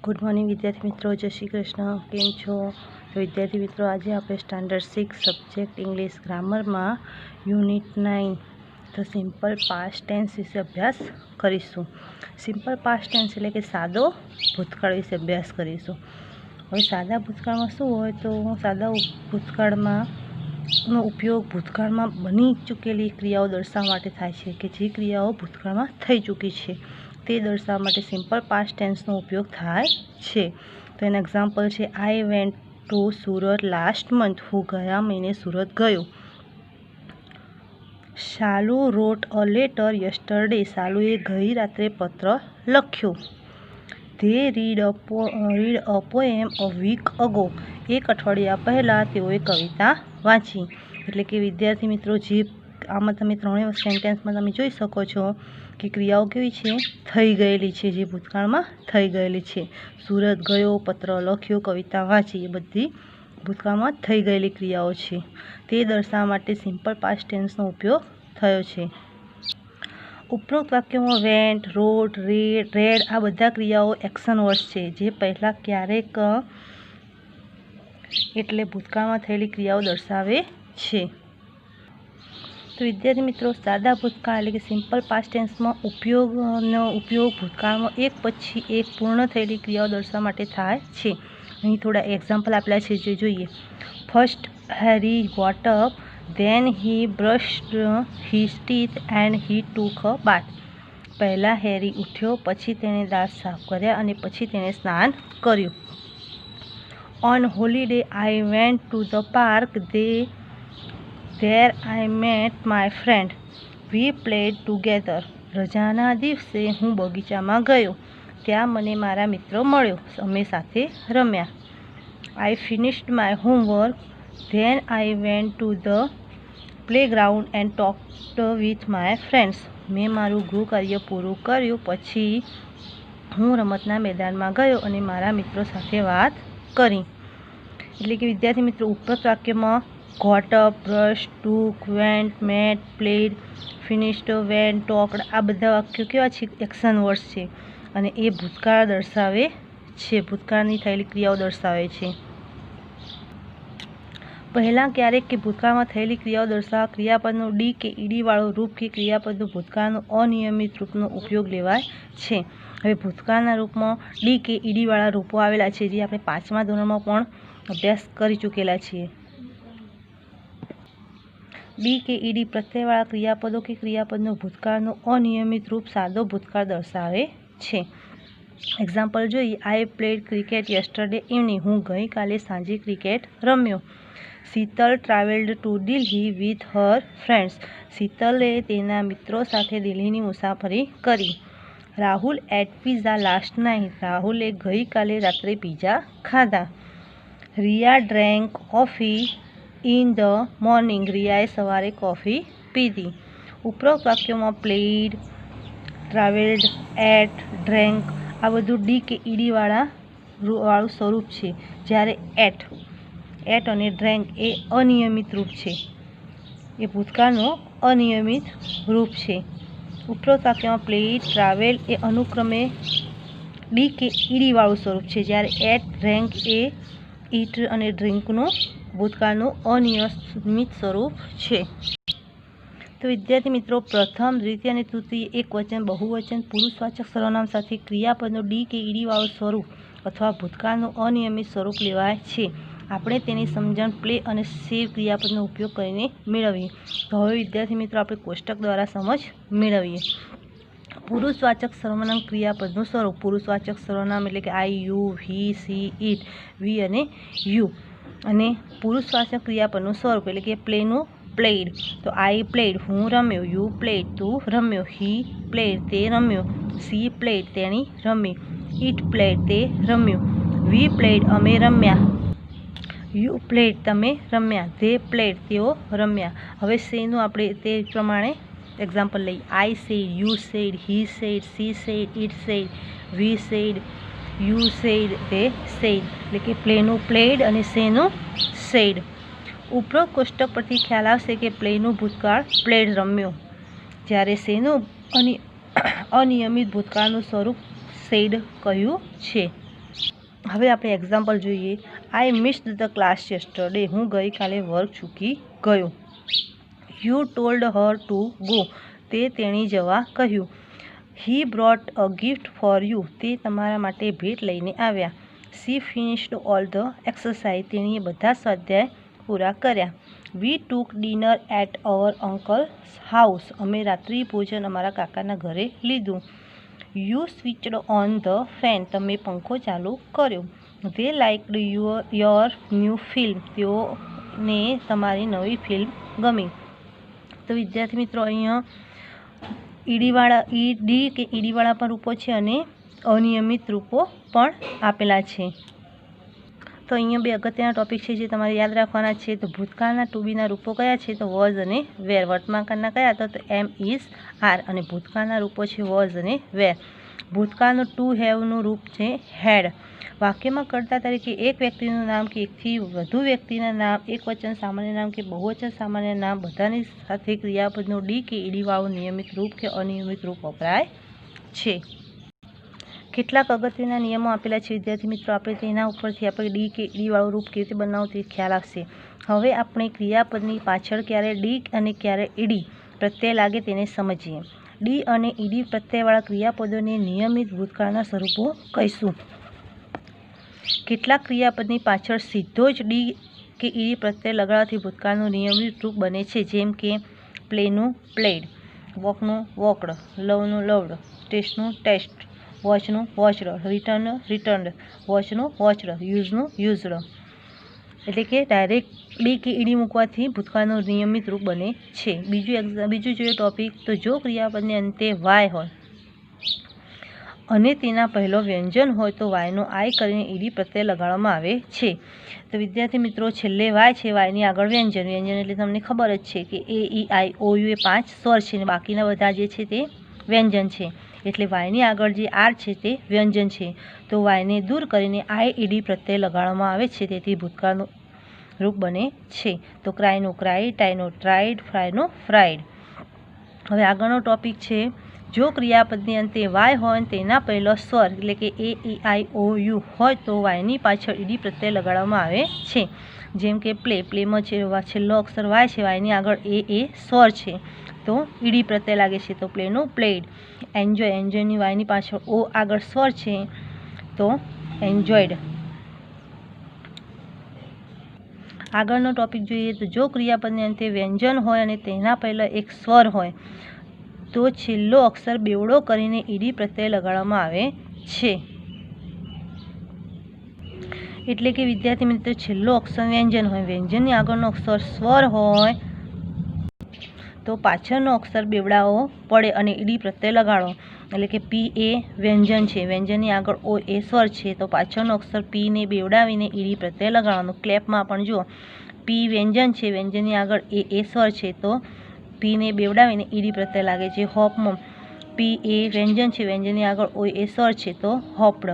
Good morning विद्यार्थी मित्रों, जय श्री कृष्ण। केम छो? तो विद्यार्थी मित्रों, आज आप स्टैंडर्ड 6 सब्जेक्ट इंग्लिश ग्रामर में यूनिट 9 तो सिंपल पास्ट टेन्स विषे अभ्यास करीशू। सिंपल पास्ट टेन्स एटले के सादो भूतकाळ विषे अभ्यास करीशू। हवे सादा भूतकाळ में शुं होय तो सादा भूतकाळ में उपयोग भूतकाळ में बनी चूकेली क्रियाओ दर्शाववा माटे थाय छे के जे क्रियाओ भूतकाळ में थई चूकी छे ते दर्शाववा माटे सिंपल पास्ट टेन्सनो उपयोग थाय छे। तो एना एक्जाम्पल छे I went to Surat last month. हूँ गया महीने सूरत गयो। Shalu wrote a letter yesterday. शालुए गई रात्रे पत्र लख्यो। They read a poem a week ago. एक अठवाडिया पहला तेओए कविता वाँची। एटले कि विद्यार्थी मित्रों, जे आमां तमे त्रणेय सेंटेन्स में तमे जोई शको छो कि क्रियाओ केवी छे, थई गयेली छे, जे भूतकाळमां थई गयेली छे। सूरत गयो, पत्र लख्यो, कविता वाँची, ए बधी भूतकाळमां थई गयेली क्रियाओ छे। ते दर्शाववा माटे सिंपल पास्ट टेन्सनो उपयोग थयो छे। उपरोक्त वाक्यों में वेंट, रोट, रेड आ बधा क्रियाओ एक्शन वर्ड्स छे, जे पहला क्यारेक एटले भूतकाळ में थयेली क्रियाओ दर्शावे छे। तो विद्यार्थी मित्रों, सादा भूतकाळ एटले के सिंपल पास्ट टेन्स में उपयोग भूतकाळ में एक पछी एक पूर्ण थयेली क्रियाओ दर्शाववा माटे थाय छे। अहीं थोड़ा एक्जाम्पल आपेला छे, जे जोईए। First Harry got up, then he brushed his teeth and he took a bath. पहला हैरी उठ्यो, पछी तेणे दांत साफ कर्या अने पछी तेणे स्नान कर्युं। On holiday I went to the park. There I met my friend. We played together. रजाना दिवसे हूँ बगीचामां गयो, त्यां मने मारा मित्र मळ्यो, अमे साथे रम्या। I finished my homework. Then I went to the playground and talked with my friends. मैं मारू गृह कार्य पूરું कर्યું પછી હું રમતના મેદાનમાં ગયો અને મારા મિત્રો સાથે વાત કરી। એટલે કે વિદ્યાર્થી મિત્રો, ઉપરોક્ત વાક્યમાં got up, brush, took, went, met, played, finished, went, talked આ બધા વાક્યો કેવા છે? એક્શન વર્ડ્સ છે અને એ ભૂતકાળ દર્શાવે છે, ભૂતકાળની થયેલી ક્રિયાઓ દર્શાવે છે। पहला क्यारेक के भूतकाळ में थयेली क्रियाओ दर्शाववा क्रियापदनो डी के ईडी वाळो रूप के क्रियापदनो भूतकाळनो अनियमित रूपनो उपयोग लेवाय छे। हवे भूतकाळना रूपमां डी के ईडी वाळा रूपो आवेला छे, जे आपणे 5मा धोरणमां पण अभ्यास करी चूकेला छीए। डी के ईडी प्रत्ययवाळा क्रियापदों के क्रियापदनो भूतकाळनो अनियमित रूप सादो भूतकाळ दर्शावे छे। एक्जाम्पल जोईए। I played cricket yesterday evening. हूँ गई काले सांजे क्रिकेट रम्यो। Sheetal travelled to Delhi with her friends. शीतले तेना मित्रों साथे दिल्हीनी मुसाफरी करी। Rahul ate pizza last night. राहुले गई काले रात्रे पिज़ा खाधा। Riya drank coffee in the morning. रियाए सवारे कॉफी पीधी। उपरोक्त वाक्यों में प्लेड, ट्रावेल्ड, एट, ड्रेंक आ बधुं डी के ईडी वाळुं स्वरूप छे, ज्यारे एट अने ड्रेंक ए अनियमित रूप छे, ए भूतकाळनो अनियमित रूप छे। उपरोक्त वाक्य में प्लेड, ट्रावेल ए अनुक्रमे डी के ईडी वाळुं स्वरूप छे, ज्यारे एट, ड्रेंक ए ईट अने ड्रिंकनो भूतकाळनो अनियमित स्वरूप छे। तो विद्यार्थी मित्रों, प्रथम, द्वितीय और तृतीय एक वचन, बहुवचन, पुरुषवाचक सर्वनाम साथे क्रियापदनो डी के ईडी वाळुं स्वरूप अथवा भूतकाळनो अनियमित स्वरूप लेवाय छे। આપણે તેની સમજણ પ્લે અને સેવ ક્રિયાપદનો ઉપયોગ કરીને મેળવીએ। તો હવે વિદ્યાર્થી મિત્રો, આપણે કોષ્ટક દ્વારા સમજ મેળવીએ। પુરુષવાચક સર્વનામ ક્રિયાપદનું સ્વરૂપ। પુરુષવાચક સર્વનામ એટલે કે આઈ, યુ, હી, સી, ઇટ, વી અને યુ। અને પુરુષવાચક ક્રિયાપદનું સ્વરૂપ એટલે કે પ્લેનું પ્લેડ। તો આઈ પ્લેડ, હું રમ્યો। યુ પ્લેડ, તું રમ્યો। હી પ્લેડ, તે રમ્યો। સી પ્લેડ, તેણી રમી। ઇટ પ્લેડ, તે રમ્યો। વી પ્લેડ, અમે રમ્યા। यू प्लेड, तमे रम्या। दे प्लेड, तेओ रम्या। हवे सेनु आपणे ते प्रमाणे एक्जाम्पल लई। I said, you said, he said, she said, it said, we said, you said, they said. એટલે કે પ્લેનું પ્લેડ અને સેનું સેડ। ઉપરોક્ત કોષ્ટક પરથી ખ્યાલ આવશે કે પ્લેનું ભૂતકાળ પ્લેડ રમ્યો, જ્યારે સેનું અનિયમિત ભૂતકાળનું સ્વરૂપ સેડ કહ્યું છે। હવે આપણે એક્ઝામ્પલ જોઈએ. I missed the class yesterday. હું ગઈકાલે વર્ગ ચૂકી ગયો. You told her to go. તેણી જવા કહ્યું. He brought a gift for you. તે તમારા માટે ભેટ લઈને આવ્યા. She finished all the exercise. તેણીએ બધા સ્વાધ્યાય પૂરા કર્યા. We took dinner at our uncle's house. અમે રાત્રિ ભોજન અમારા કાકાના ઘરે લીધું. You switched on the fan. તમે પંખો ચાલુ કર્યો. They liked your new film. તેઓને તમારી નવી ફિલ્મ ગમી. તો વિદ્યાર્થી મિત્રો, અહીંયા ઈડી કે ઈડીવાળા પણ રૂપો છે અને અનિયમિત રૂપો પણ આપેલા છે. તો અહીંયા બે અગત્યના ટોપિક છે જે તમારે યાદ રાખવાના છે. તો ભૂતકાળના ટુ બીના રૂપો કયા છે? તો વોઝ અને વેર. વર્તમાનકાળના કયા હતા? તો એમ, ઇઝ, આર. અને ભૂતકાળના રૂપો છે વોઝ અને વેર. ભૂતકાળનું ટુ હેવનું રૂપ છે હેડ. વાક્યમાં કર્તા તરીકે એક વ્યક્તિનું નામ કે એકથી વધુ વ્યક્તિના નામ, એક વચન સામાન્ય નામ કે બહુવચન સામાન્ય નામ બધાની સાથે ક્રિયાપદનું ડી કે ઈડીવાળું નિયમિત રૂપ કે અનિયમિત રૂપ વપરાય છે. કેટલાક અગત્યના નિયમો આપેલા છે વિદ્યાર્થી મિત્રો. આપણે તેના ઉપરથી આપણે ડી કે ઈડીવાળું રૂપ કેવી રીતે બનાવવું તે ખ્યાલ આવશે. હવે આપણે ક્રિયાપદની પાછળ ક્યારે ડી અને ક્યારે ઈડી પ્રત્યય લાગે તેને સમજીએ. ડી અને ઈડી પ્રત્યયવાળા ક્રિયાપદોને નિયમિત ભૂતકાળના સ્વરૂપો કહીશું. કેટલાક ક્રિયાપદની પાછળ સીધો જ ડી કે ઈડી પ્રત્યય લગાડવાથી ભૂતકાળનું નિયમિત રૂપ બને છે. જેમ કે પ્લેનું પ્લેડ, વોકનું વોકડ, લવનું લવડ, ટેસ્ટનું ટેસ્ટ, વોચનું વોચડ, રિટર્નનું રિટર્નડ, વોચનું વોચડ, યુઝનું યુઝડ. એટલે કે ડાયરેક્ટ ડી કે ઈડી મૂકવાથી ભૂતકાળનું નિયમિત રૂપ બને છે. બીજું જોઈએ ટોપિક. તો જો ક્રિયાપદને અંતે વાય હોય અને તેના પહેલો વ્યંજન હોય તો વાયનો આઈ કરીને ઈડી પ્રત્યય લગાડવામાં આવે છે. તો વિદ્યાર્થી મિત્રો, છેલ્લે વાય છે, વાયની આગળ વ્યંજન. વ્યંજન એટલે તમને ખબર જ છે કે એ, ઈ, આઈ, ઓ, યુ એ 5 સ્વર છે અને બાકીના બધા જે છે તે વ્યંજન છે. એટલે વાયની આગળ જે આર છે તે વ્યંજન છે. તો વાયને દૂર કરીને આઈ ઈડી પ્રત્યય લગાડવામાં આવે છે. તેથી ભૂતકાળનું રૂપ બને છે. તો ક્રાયનું ક્રાઇડ, ટાઈનો ટ્રાઇડ, ફ્રાયનો ફ્રાઇડ. હવે આગળનો ટોપિક છે. જો ક્રિયાપદની અંતે વાય હોય તેના પહેલો સ્વર એટલે કે એ, ઈ, આઈ, ઓ, યુ હોય તો વાયની પાછળ ઈડી પ્રત્યય લગાડવામાં આવે છે. જેમ કે પ્લેમાં છેલ્લો અક્ષર વાય છે, વાયની આગળ એ સ્વર છે તો ઈડી પ્રત્યય લાગે છે. તો પ્લેનું પ્લેડ. એન્જોયની વાયની પાછળ ઓ આગળ સ્વર છે તો એન્જોયડ. આગળનો ટોપિક જોઈએ. તો જો ક્રિયાપદને અંતે વ્યંજન હોય અને તેના પહેલા એક સ્વર હોય તો છેલ્લો અક્ષર બેવડો કરીને ઈડી પ્રત્યય લગાડવામાં આવે છે. એટલે કે વિદ્યાર્થી મિત્રો, છેલ્લો અક્ષર વ્યંજન હોય, વ્યંજનની આગળનો અક્ષર સ્વર હોય તો પાછળનો અક્ષર બેવડાવવો પડે અને ઈડી પ્રત્યય લગાડો. એટલે કે પી એ વ્યંજન છે, વ્યંજનની આગળ ઓ એ સ્વર છે તો પાછળનો અક્ષર પીને બેવડાવીને ઈડી પ્રત્યય લગાડવાનો. ક્લેપમાં પણ જુઓ, પી વ્યંજન છે, વ્યંજનની આગળ એ સ્વર છે તો પીને બેવડાવીને ઈડી પ્રત્યય લાગે છે. હોપમાં પી એ વ્યંજન છે, વ્યંજનની આગળ ઓ એ સ્વર છે તો હોપડ.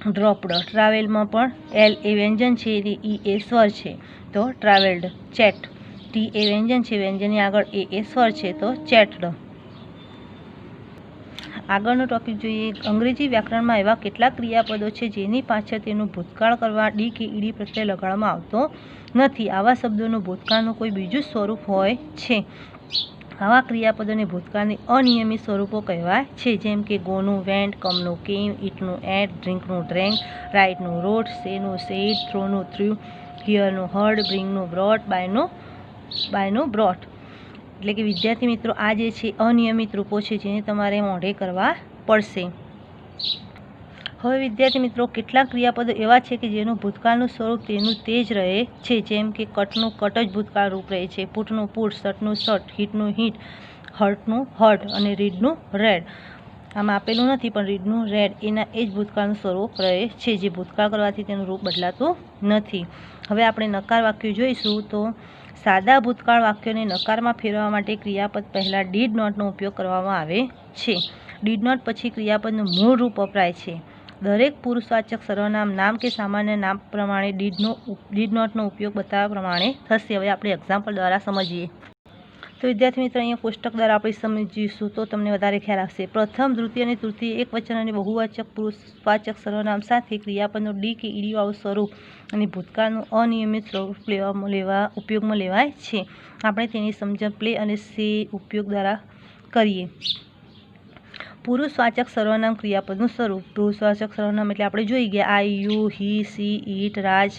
ડ્રોપડ. ટ્રાવેલમાં પણ એલ એ વ્યંજન છે, ઈ એ સ્વર છે તો ટ્રાવેલ્ડ. ચેટ, ટી એ વ્યંજન છે, વ્યંજનની આગળ એ સ્વર છે તો ચેટડ. આગળનો ટોપિક જોઈએ. અંગ્રેજી વ્યાકરણમાં એવા કેટલાક ક્રિયાપદો છે જેની પાછળ તેનું ભૂતકાળ કરવા ડી કે ઈડી પ્રત્યય લગાડવામાં આવતો નથી. આવા શબ્દોનું ભૂતકાળનું કોઈ બીજું સ્વરૂપ હોય છે. આવા ક્રિયાપદોને ભૂતકાળની અનિયમિત સ્વરૂપો કહેવાય છે. જેમ કે ગોનું વેન્ટ, કમનું કેમ, ઈટનું એટ, ડ્રિંકનું ડ્રેન્ક, રાઇટનું રોટ, સેનું સેડ, થ્રોનું થ્રુ, હિયરનું હર્ડ, બ્રિંગનું બ્રોટ, બાયનું બ્રોટ. એટલે કે વિદ્યાર્થી મિત્રો, આ જે છે અનિયમિત રૂપો છે જેને તમારે મોઢે કરવા પડશે. હવે વિદ્યાર્થી મિત્રો, કેટલાક ક્રિયાપદો એવા છે કે જેનું ભૂતકાળનું સ્વરૂપ તેનું તે જ રહે છે. જેમ કે કટનું કટ જ ભૂતકાળ રૂપ રહે છે, પુટનું પુટ, શર્ટનું શર્ટ, હિટનું હિટ, હર્ટનું હર્ટ અને રીડનું રેડ. આમાં આપેલું નથી પણ રીડનું રેડ એના એ જ ભૂતકાળનું સ્વરૂપ રહે છે, જે ભૂતકાળ કરવાથી તેનું રૂપ બદલાતું નથી. હવે આપણે નકાર વાક્યો જોઈશું. તો સાદા ભૂતકાળ વાક્યોને નકારમાં ફેરવવા માટે ક્રિયાપદ પહેલાં ડીડ નોટનો ઉપયોગ કરવામાં આવે છે. ડીડ નોટ પછી ક્રિયાપદનું મૂળ રૂપ વપરાય છે. દરેક પુરુષવાચક સર્વનામ, નામ કે સામાન્ય નામ પ્રમાણે ડીડ નોટનો ઉપયોગ બતાવ્યા પ્રમાણે થશે. હવે આપણે એક્ઝામ્પલ દ્વારા સમજીએ. તો વિદ્યાર્થી મિત્રો અહીંયા કોષ્ટક દ્વારા આપણે સમજીશું તો તમને વધારે ખ્યાલ આવશે. પ્રથમ, દ્વિતીય અને તૃતીય એકવચન અને બહુવાચક પુરુષવાચક સર્વનામ સાથે ક્રિયાપદનું ડી કે ઈડી વાળું સ્વરૂપ અને ભૂતકાળનું અનિયમિત સ્વરૂપ ઉપયોગમાં લેવાય છે. આપણે તેની સમજણ પ્લે અને સે ઉપયોગ દ્વારા કરીએ. પુરુષવાચક સર્વનામ ક્રિયાપદનું સ્વરૂપ. પુરુષવાચક સર્વનામ એટલે આપણે જોઈ ગયા I, you, he, she, it, Raj,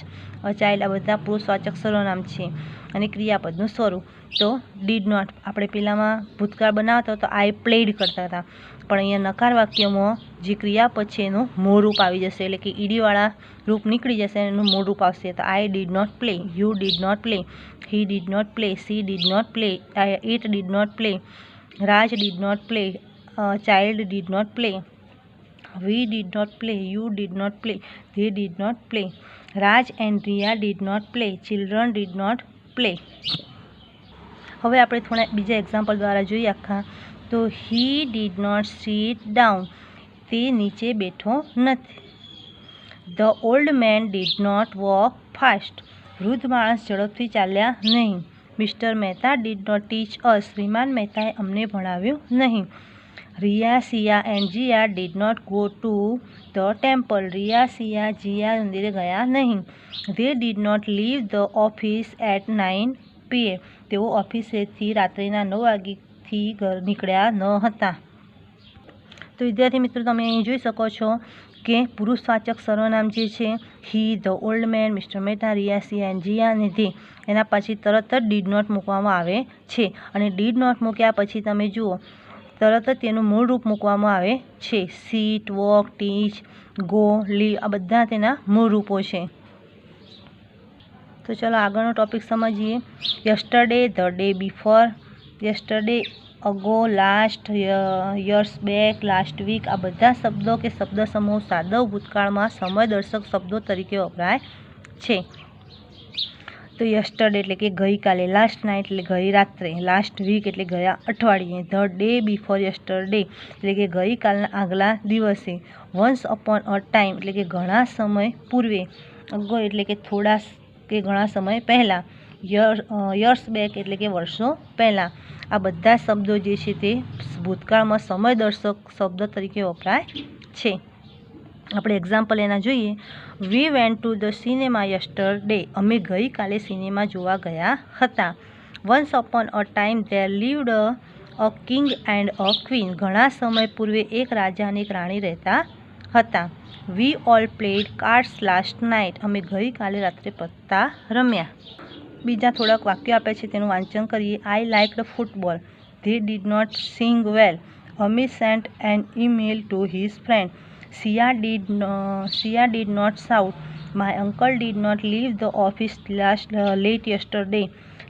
child, આ બધા પુરુષવાચક સર્વનામ છે. અને ક્રિયાપદનું સ્વરૂપ તો ડીડ નોટ. આપણે પહેલાંમાં ભૂતકાળ બનાવતા તો આઈ પ્લેડ કરતા હતા, પણ અહીંયા નકાર વાક્યમાં જે ક્રિયાપદ છે એનું મૂળ રૂપ આવી જશે, એટલે કે ઈડીવાળા રૂપ નીકળી જશે અને એનું મૂળ રૂપ આવશે. તો I did not play, you did not play, he did not play, she did not play, it did not play, Raj did not play, child did not play, we did not play, you did not play, they did not play, Raj and Riya did not play, children did not play. હવે આપણે થોડા બીજા example દ્વારા જોઈએ આખા. તો he did not sit down, તે નીચે બેઠો નથી. The old man did not walk fast, વૃદ્ધ માણસ ઝડપથી ચાલ્યા નહીં. Mr. Mehta did not teach us, શ્રીમાન મહેતાએ અમને ભણાવ્યું નહીં. Riya, Sia and Jia did not go to the temple. Riya, Sia, Jia મંદિરે ગયા નહીં. They did not leave the office at 9 PM. તેઓ ઓફિસેથી રાત્રિના 9 વાગ્યાથી ઘર નીકળ્યા ન હતા. તો વિદ્યાર્થી મિત્રો તમે અહીં જોઈ શકો છો કે પુરુષવાચક સર્વનામ જે છે he, the old man, mister Mehta, Riya, Siya and Jiya અને ધે, એના પછી તરત જ ડીડ નોટ મૂકવામાં આવે છે. અને ડીડ નોટ મૂક્યા પછી તમે જુઓ તરત જ તેનું મૂળ રૂપ મૂકવામાં આવે છે. સીટ, વોક, ટીચ, ગો, લીવ આ બધા તેના મૂળ રૂપો છે. તો ચલો આગળનો ટોપિક સમજીએ. Yesterday, the day before, yesterday, ago, last, years back, last week આ બધા શબ્દો કે શબ્દ સમૂહ સાદો ભૂતકાળમાં સમયદર્શક શબ્દો તરીકે વપરાય છે. તો યસ્ટરડે એટલે કે ગઈકાલે, લાસ્ટ નાઇટ એટલે ગઈ રાત્રે, લાસ્ટ વીક એટલે ગયા અઠવાડિયે, ધ ડે બિફોર યસ્ટરડે એટલે કે ગઈકાલના આગલા દિવસે, વન્સ અપોન અ ટાઈમ એટલે કે ઘણા સમય પૂર્વે, અગો એટલે કે થોડા કે ઘણા સમય પહેલાં, યર્સ બેક એટલે કે વર્ષો પહેલાં. આ બધા શબ્દો જે છે તે ભૂતકાળમાં સમયદર્શક શબ્દ તરીકે વપરાય છે. આપણે એક્ઝામ્પલ એના જોઈએ. We went to the cinema yesterday, અમે ગઈકાલે સિનેમા જોવા ગયા હતા. Once upon a time there lived a king and a queen, ઘણા સમય પૂર્વે એક રાજા અને એક રાણી રહેતા હતા. We all played cards last night, અમે ગઈકાલે રાત્રે પત્તા રમ્યા. બીજા થોડાક વાક્યો આપે છે તેનું વાંચન કરીએ. I liked football, they did not sing well, Amit sent an email to his friend, Sia did not shout, my uncle did not leave the office late yesterday,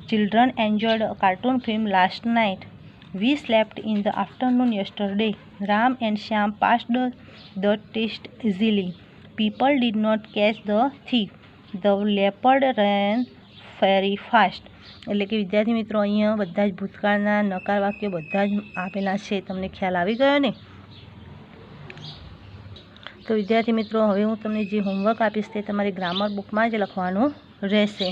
children enjoyed a cartoon film last night, we slept in the afternoon yesterday, Ram and Shyam passed the test easily, people did not catch the thief, the leopard ran very fast. એટલે કે વિદ્યાર્થી મિત્રો અહીંયા બધા જ ભૂતકાળના નકાર વાક્યો બધા જ આપેલા છે. તમને ખ્યાલ આવી ગયો ને? તો વિદ્યાર્થી મિત્રો હવે હું તમને જે હોમવર્ક આપીશ તે તમારી ગ્રામર બુકમાં જ લખવાનું રહેશે.